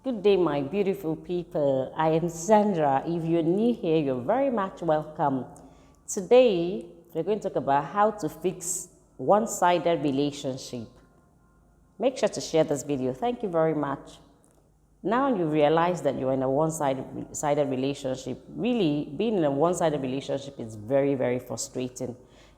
Good day, my beautiful people. I am Sandra. If you're new here, you're very much welcome. Today, we're going to talk about how to fix one-sided relationship. Make sure to share this video. Thank you very much. Now you realize that you're in a one-sided relationship. Really, being in a one-sided relationship is very, very frustrating.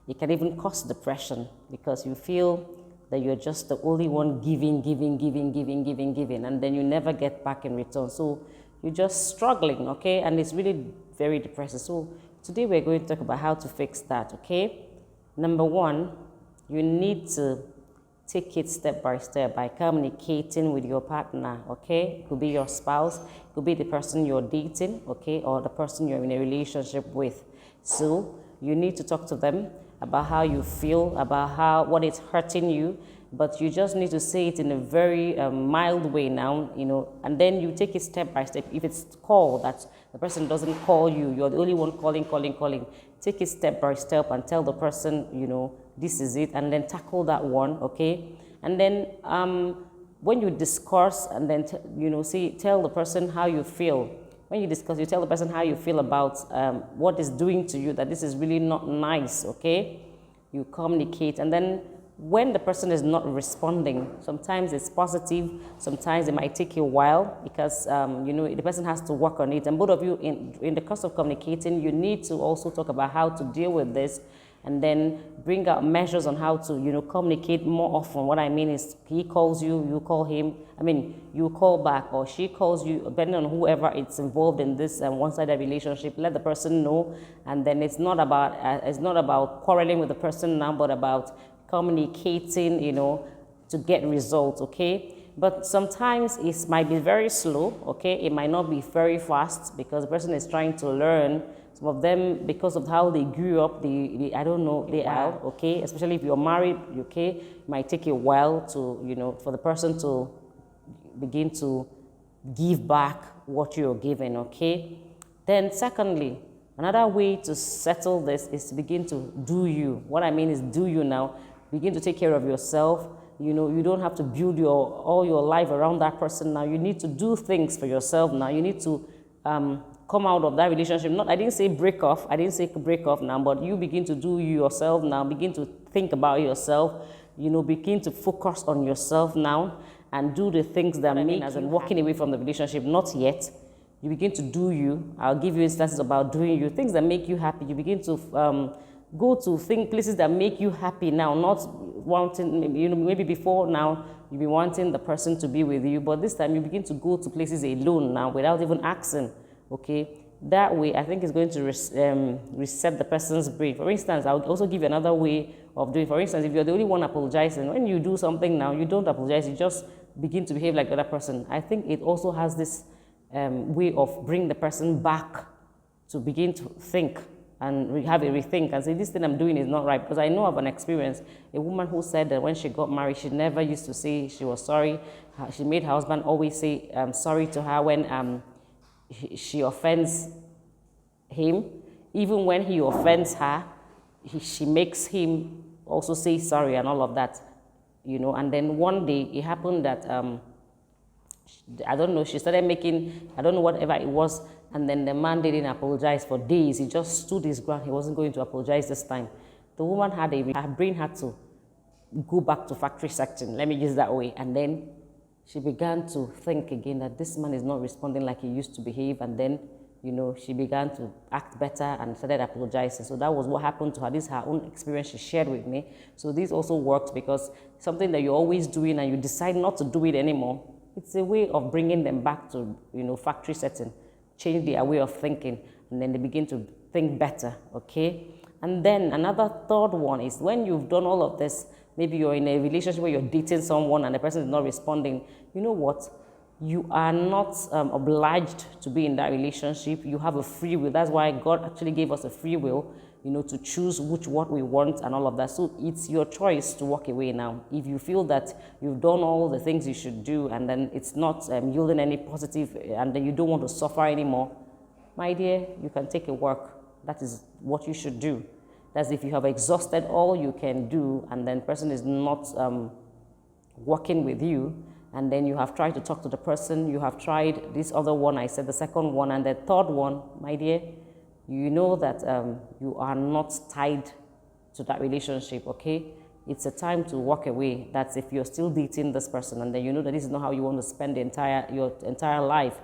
It can even cause depression because you feel that you're just the only one giving, and then you never get back in return. So you're just struggling, okay? And it's really very depressing. So today we're going to talk about how to fix that, okay? Number one, you need to take it step by step by communicating with your partner, okay? It could be your spouse, it could be the person you're dating, okay? Or the person you're in a relationship with. So you need to talk to them about how you feel, about what is hurting you, but you just need to say it in a very mild way now, and then you take it step by step. If it's call that the person doesn't call you, you're the only one calling, take it step by step and tell the person, this is it, and then tackle that one, okay? And then when you discuss and then, tell the person how you feel. When you discuss, you tell the person how you feel about what is doing to you, that this is really not nice, okay? You communicate, and then when the person is not responding, sometimes it's positive, sometimes it might take you a while because, the person has to work on it. And both of you, in the course of communicating, you need to also talk about how to deal with this and then bring out measures on how to, communicate more often. What I mean is he calls you, you call him. You call back, or she calls you, depending on whoever it's involved in this one-sided relationship. Let the person know, and then it's not about quarreling with the person now, but about communicating, to get results, okay? But sometimes it might be very slow, okay? It might not be very fast because the person is trying to learn. Some of them, because of how they grew up, they are, okay? Especially if you're married, okay? It might take a while to, for the person to begin to give back what you're giving, okay? Then secondly, another way to settle this is to begin to do you. What I mean is do you now. Begin to take care of yourself. You don't have to build all your life around that person now. You need to do things for yourself now. You need to come out of that relationship. I didn't say break off. I didn't say break off now, but you begin to do you yourself now. Begin to think about yourself. Begin to focus on yourself now and do the things that make you walking away from the relationship. Not yet. You begin to do you. I'll give you instances about doing you. Things that make you happy. You begin to go to places that make you happy now, not wanting, maybe before now, you've been wanting the person to be with you, but this time you begin to go to places alone now without even asking, okay? That way, I think it's going to reset the person's brain. For instance, I'll also give you another way of doing. For instance, if you're the only one apologizing, when you do something now, you don't apologize, you just begin to behave like the other person. I think it also has this way of bringing the person back to begin to think and have a rethink and say, this thing I'm doing is not right. Because I know of an experience, a woman who said that when she got married, she never used to say she was sorry. She made her husband always say sorry to her when she offends him. Even when he offends her, she makes him also say sorry and all of that, And then one day it happened that, I don't know, she started making, I don't know, whatever it was, and then the man didn't apologize for days. He just stood his ground. He wasn't going to apologize this time. The woman her brain had to go back to factory setting, let me use that way. And then she began to think again that this man is not responding like he used to behave. And then, she began to act better and started apologizing. So that was what happened to her. This is her own experience she shared with me. So this also worked because something that you're always doing and you decide not to do it anymore, it's a way of bringing them back to, factory setting. Change their way of thinking, and then they begin to think better, okay? And then another third one is when you've done all of this, maybe you're in a relationship where you're dating someone and the person is not responding, you know what? You are not obliged to be in that relationship. You have a free will. That's why God actually gave us a free will, to choose what we want and all of that. So it's your choice to walk away now. If you feel that you've done all the things you should do and then it's not yielding any positive and then you don't want to suffer anymore, my dear, you can take a walk. That is what you should do. That's if you have exhausted all you can do and then person is not working with you, and then you have tried to talk to the person, you have tried this other one, I said the second one, and the third one, my dear, you know that you are not tied to that relationship, okay? It's a time to walk away. That's if you're still dating this person and then you know that this is not how you want to spend your entire life,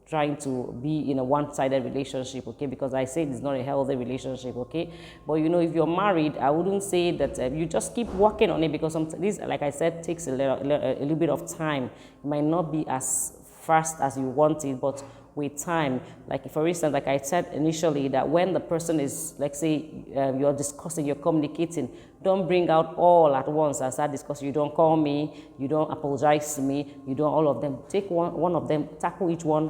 trying to be in a one-sided relationship, okay? Because I say it's not a healthy relationship, okay? But if you're married, I wouldn't say that you just keep working on it, because this, like I said, takes a little bit of time. It might not be as fast as you want it, but with time, like for instance, like I said initially, that when the person is, let's say, you're discussing, you're communicating, don't bring out all at once and start discussing. You don't call me, you don't apologize to me, you don't all of them. Take one of them, tackle each one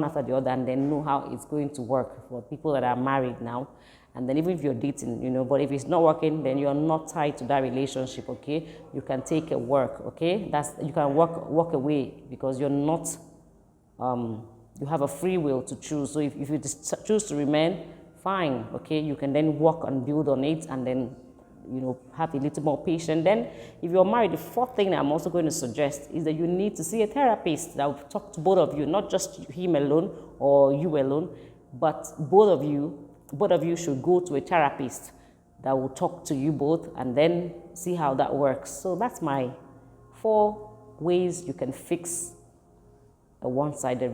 after the other, and then know how it's going to work for people that are married now. And then even if you're dating, but if it's not working, then you're not tied to that relationship, okay? You can take a work, okay? You can walk away, because you're not, you have a free will to choose. So if you choose to remain, fine, okay? You can then work and build on it, and then, have a little more patience. Then if you're married, the fourth thing that I'm also going to suggest is that you need to see a therapist that will talk to both of you, not just him alone or you alone, but both of you should go to a therapist that will talk to you both and then see how that works. So that's my 4 ways you can fix a one-sided relationship.